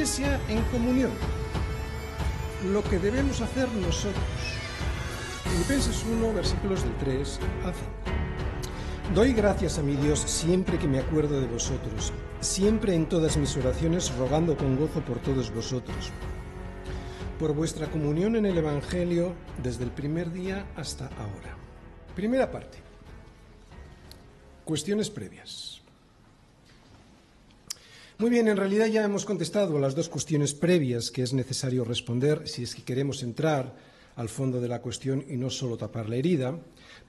iglesia en comunión. Lo que debemos hacer nosotros. Filipenses 1, versículos del 3 al 5. Doy gracias a mi Dios siempre que me acuerdo de vosotros, siempre en todas mis oraciones rogando con gozo por todos vosotros, por vuestra comunión en el Evangelio desde el primer día hasta ahora. Primera parte. Cuestiones previas. Muy bien, en realidad ya hemos contestado a las dos cuestiones previas que es necesario responder si es que queremos entrar al fondo de la cuestión y no solo tapar la herida,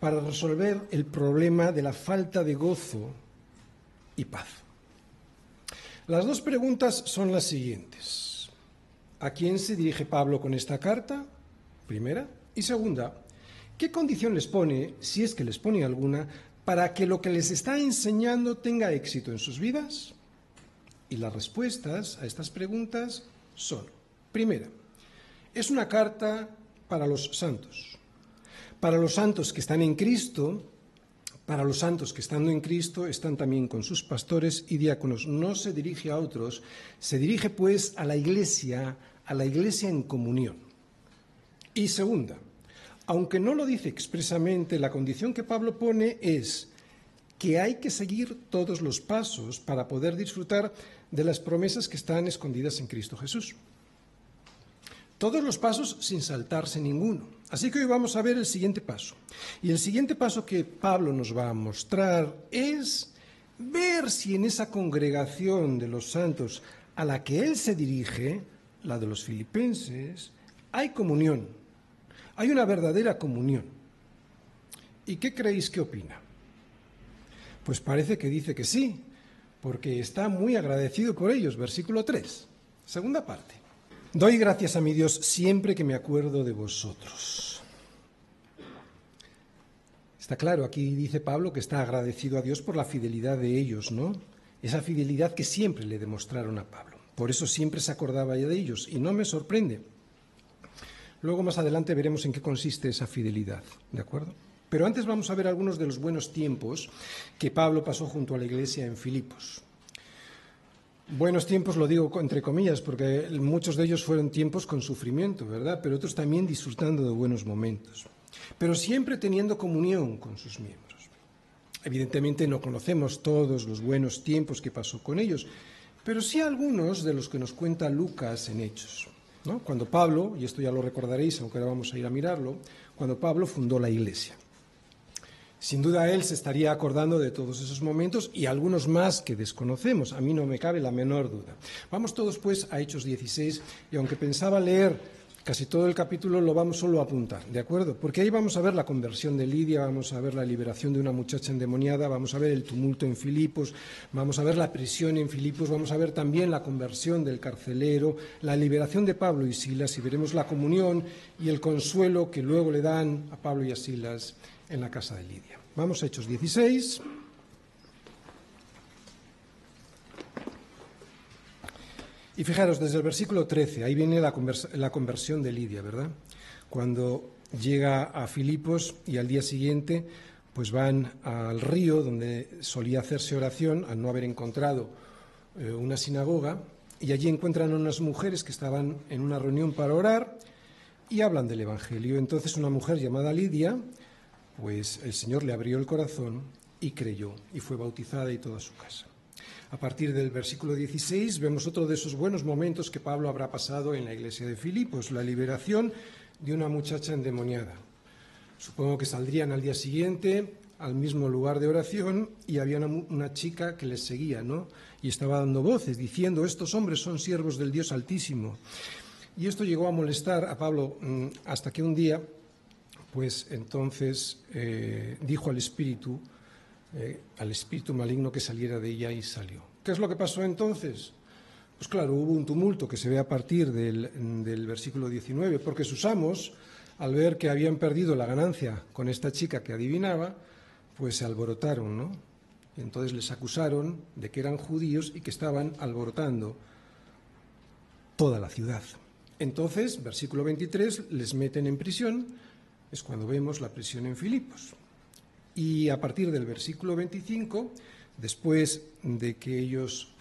para resolver el problema de la falta de gozo y paz. Las dos preguntas son las siguientes. ¿A quién se dirige Pablo con esta carta? Primera. Y segunda, ¿qué condición les pone, si es que les pone alguna, para que lo que les está enseñando tenga éxito en sus vidas? Y las respuestas a estas preguntas son: primera, es una carta para los santos que están en Cristo, para los santos que estando en Cristo están también con sus pastores y diáconos. No se dirige a otros, se dirige pues a la iglesia en comunión. Y segunda, aunque no lo dice expresamente, la condición que Pablo pone es que hay que seguir todos los pasos para poder disfrutar de las promesas que están escondidas en Cristo Jesús. Todos los pasos sin saltarse ninguno. Así que hoy vamos a ver el siguiente paso. Y el siguiente paso que Pablo nos va a mostrar es ver si en esa congregación de los santos a la que él se dirige, la de los filipenses, hay comunión. Hay una verdadera comunión. ¿Y qué creéis que opina? Pues parece que dice que sí, porque está muy agradecido por ellos. Versículo 3, segunda parte. Doy gracias a mi Dios siempre que me acuerdo de vosotros. Está claro, aquí dice Pablo que está agradecido a Dios por la fidelidad de ellos, ¿no? Esa fidelidad que siempre le demostraron a Pablo. Por eso siempre se acordaba ya de ellos, y no me sorprende. Luego más adelante veremos en qué consiste esa fidelidad, ¿de acuerdo? Pero antes vamos a ver algunos de los buenos tiempos que Pablo pasó junto a la iglesia en Filipos. Buenos tiempos lo digo entre comillas, porque muchos de ellos fueron tiempos con sufrimiento, ¿verdad? Pero otros también disfrutando de buenos momentos. Pero siempre teniendo comunión con sus miembros. Evidentemente no conocemos todos los buenos tiempos que pasó con ellos, pero sí algunos de los que nos cuenta Lucas en Hechos, ¿no? Cuando Pablo, y esto ya lo recordaréis, aunque ahora vamos a ir a mirarlo, cuando Pablo fundó la iglesia. Sin duda él se estaría acordando de todos esos momentos y algunos más que desconocemos, a mí no me cabe la menor duda. Vamos todos pues a Hechos 16, y aunque pensaba leer casi todo el capítulo, lo vamos solo a apuntar, ¿de acuerdo? Porque ahí vamos a ver la conversión de Lidia, vamos a ver la liberación de una muchacha endemoniada, vamos a ver el tumulto en Filipos, vamos a ver la prisión en Filipos, vamos a ver también la conversión del carcelero, la liberación de Pablo y Silas, y veremos la comunión y el consuelo que luego le dan a Pablo y a Silas en la casa de Lidia. Vamos a Hechos 16. Y fijaros, desde el versículo 13, ahí viene la conversión de Lidia, ¿verdad? Cuando llega a Filipos y al día siguiente pues van al río donde solía hacerse oración, al no haber encontrado una sinagoga, y allí encuentran a unas mujeres que estaban en una reunión para orar y hablan del Evangelio. Entonces una mujer llamada Lidia, pues el Señor le abrió el corazón y creyó, y fue bautizada y toda su casa. A partir del versículo 16 vemos otro de esos buenos momentos que Pablo habrá pasado en la iglesia de Filipos, la liberación de una muchacha endemoniada. Supongo que saldrían al día siguiente al mismo lugar de oración y había una chica que les seguía, ¿no? Y estaba dando voces diciendo: estos hombres son siervos del Dios Altísimo. Y esto llegó a molestar a Pablo hasta que un día, pues entonces dijo al espíritu maligno que saliera de ella, y salió. ¿Qué es lo que pasó entonces? Pues claro, hubo un tumulto que se ve a partir del versículo 19, porque sus amos, al ver que habían perdido la ganancia con esta chica que adivinaba, pues se alborotaron, ¿no? Y entonces les acusaron de que eran judíos y que estaban alborotando toda la ciudad. Entonces, versículo 23, les meten en prisión. Es cuando vemos la prisión en Filipos. Y a partir del versículo 25, después de que ellos,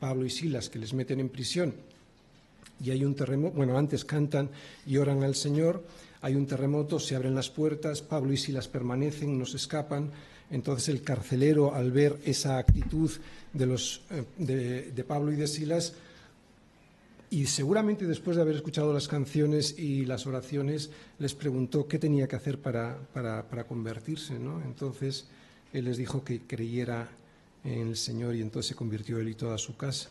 Pablo y Silas, que les meten en prisión, y hay un terremoto, bueno, antes cantan y oran al Señor, hay un terremoto, se abren las puertas, Pablo y Silas permanecen, no se escapan. Entonces el carcelero, al ver esa actitud de Pablo y de Silas, y seguramente después de haber escuchado las canciones y las oraciones, les preguntó qué tenía que hacer para convertirse, ¿no? Entonces él les dijo que creyera en el Señor, y entonces se convirtió él y toda su casa.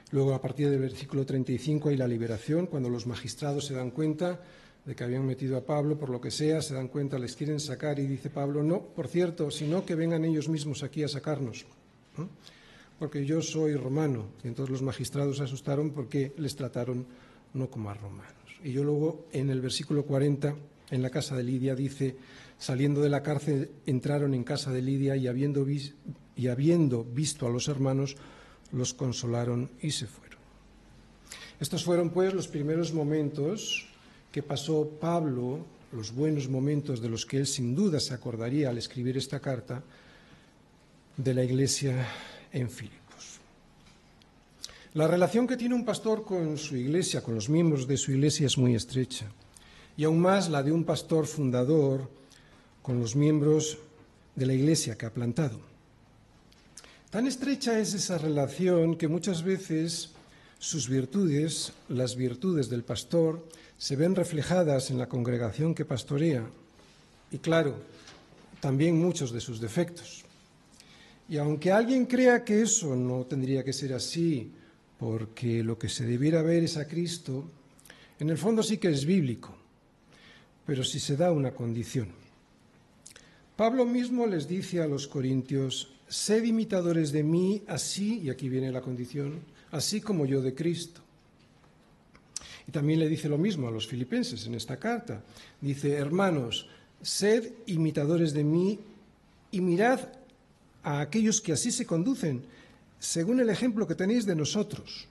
Luego, a partir del versículo 35, hay la liberación, cuando los magistrados se dan cuenta de que habían metido a Pablo, por lo que sea, se dan cuenta, les quieren sacar, y dice Pablo, no, por cierto, sino que vengan ellos mismos aquí a sacarnos, ¿no? Porque yo soy romano. Y entonces los magistrados se asustaron porque les trataron no como a romanos. Y yo luego, en el versículo 40, en la casa de Lidia, dice, saliendo de la cárcel, entraron en casa de Lidia y habiendo visto a los hermanos, los consolaron y se fueron. Estos fueron, pues, los primeros momentos que pasó Pablo, los buenos momentos de los que él sin duda se acordaría al escribir esta carta, de la iglesia en Filipos. La relación que tiene un pastor con su iglesia, con los miembros de su iglesia, es muy estrecha, y aún más la de un pastor fundador con los miembros de la iglesia que ha plantado. Tan estrecha es esa relación que muchas veces sus virtudes, las virtudes del pastor, se ven reflejadas en la congregación que pastorea, y claro, también muchos de sus defectos. Y aunque alguien crea que eso no tendría que ser así, porque lo que se debiera ver es a Cristo, en el fondo sí que es bíblico, pero si se da una condición. Pablo mismo les dice a los corintios, sed imitadores de mí, así, y aquí viene la condición, así como yo de Cristo. Y también le dice lo mismo a los filipenses en esta carta. Dice, hermanos, sed imitadores de mí y mirad a aquellos que así se conducen, según el ejemplo que tenéis de nosotros.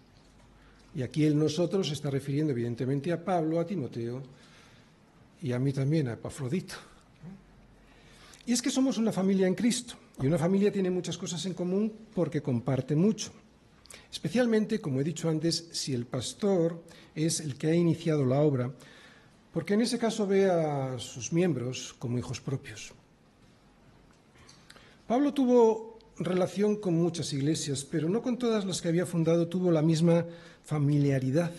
Y aquí el nosotros se está refiriendo evidentemente a Pablo, a Timoteo y a mí también, a Epafrodito. Y es que somos una familia en Cristo, y una familia tiene muchas cosas en común porque comparte mucho. Especialmente, como he dicho antes, si el pastor es el que ha iniciado la obra, porque en ese caso ve a sus miembros como hijos propios. Pablo tuvo relación con muchas iglesias, pero no con todas las que había fundado tuvo la misma familiaridad.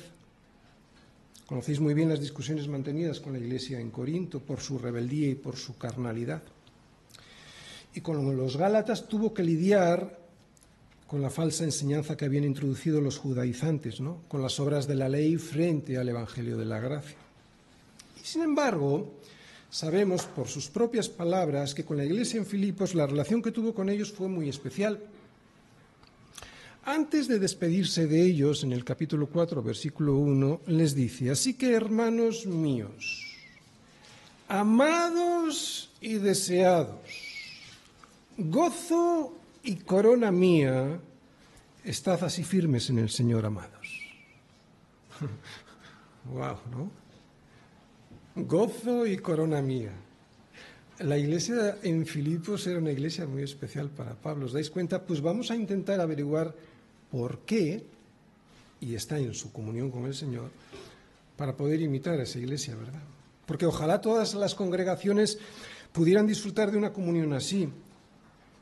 Conocéis muy bien las discusiones mantenidas con la iglesia en Corinto por su rebeldía y por su carnalidad. Y con los Gálatas tuvo que lidiar con la falsa enseñanza que habían introducido los judaizantes, ¿no? Con las obras de la ley frente al Evangelio de la gracia. Y sin embargo, sabemos por sus propias palabras que con la iglesia en Filipos la relación que tuvo con ellos fue muy especial. Antes de despedirse de ellos, en el capítulo 4, versículo 1, les dice, así que hermanos míos, amados y deseados, gozo y corona mía, estad así firmes en el Señor, amados. Wow, ¿no? Gozo y corona mía. La iglesia en Filipos era una iglesia muy especial para Pablo. ¿Os dais cuenta? Pues vamos a intentar averiguar por qué, y está en su comunión con el Señor, para poder imitar a esa iglesia, ¿verdad? Porque ojalá todas las congregaciones pudieran disfrutar de una comunión así.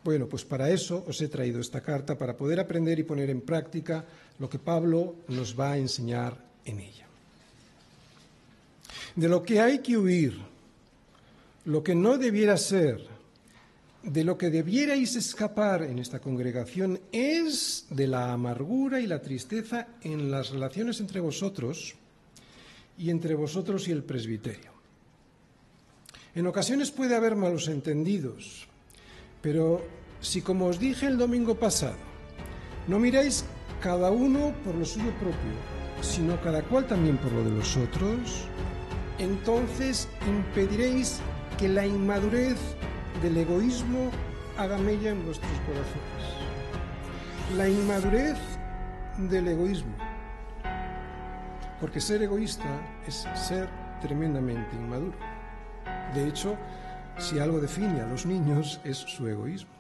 Bueno, pues para eso os he traído esta carta, para poder aprender y poner en práctica lo que Pablo nos va a enseñar en ella. De lo que hay que huir, lo que no debiera ser, de lo que debierais escapar en esta congregación es de la amargura y la tristeza en las relaciones entre vosotros y entre vosotros y el presbiterio. En ocasiones puede haber malos entendidos, pero si, como os dije el domingo pasado, no miráis cada uno por lo suyo propio, sino cada cual también por lo de los otros, entonces impediréis que la inmadurez del egoísmo haga mella en vuestros corazones. La inmadurez del egoísmo. Porque ser egoísta es ser tremendamente inmaduro. De hecho, si algo define a los niños es su egoísmo.